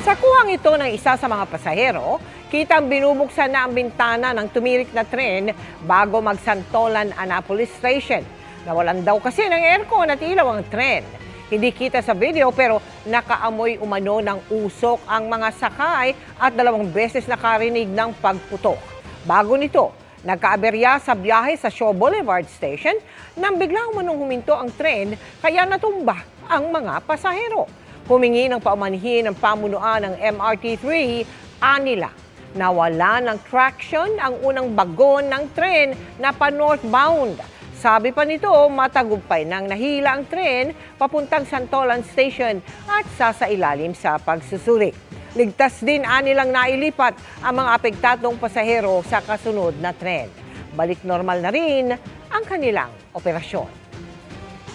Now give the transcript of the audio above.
Sa kuhang ito ng isa sa mga pasahero, kitang binubuksan na ang bintana ng tumirik na tren bago magsantolan Annapolis Station. Nawalan daw kasi ng aircon at ilaw ang tren. Hindi kita sa video pero nakaamoy umano ng usok ang mga sakay at 2 beses nakarinig ng pagputok. Bago nito, nagkaaberya sa biyahe sa Shaw Boulevard Station nang biglang umanong huminto ang tren kaya natumba ang mga pasahero. Humingi ng paumanhin ng pamunuan ng MRT3, anila nawala ng traction ang unang bagon ng tren na pa-northbound. Sabi pa nito, matagumpay nang nahila ang tren papuntang Santolan Station at sasailalim sa pagsusuri. Ligtas din anilang nailipat ang mga apektadong pasahero sa kasunod na tren. Balik normal na rin ang kanilang operasyon.